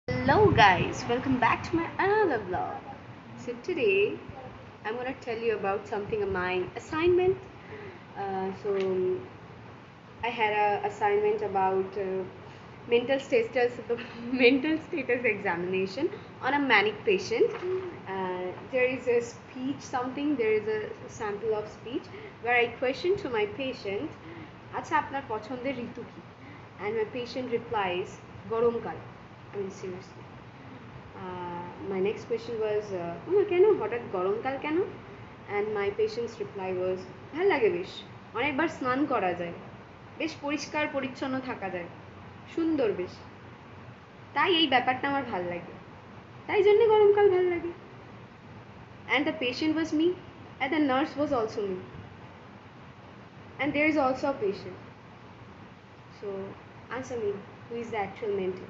Hello guys, welcome back to my another vlog. So today I'm gonna tell you about something of my assignment. So I had a assignment about mental status mental status examination on a manic patient. There is a speech something. There is a sample of speech where I question to my patient, "আচ্ছা আপনার পছন্দের ঋতু কি?" And my patient replies, "গরমকাল." I mean seriously. My next question was, কেন হঠাৎ গরমকাল কেন? And my patient's reply was, ভাল লাগে বেশ, অনেকবার স্নান করা যায়, বেশ পরিষ্কার পরিচ্ছন্ন থাকা যায়, সুন্দর বেশ, তাই এই ব্যাপারটা আমার ভাল লাগে, তাই জন্য গরমকাল ভাল লাগে. And the patient was me, and the nurse was also me, and there is also a patient. So answer me, who is the actual mentor?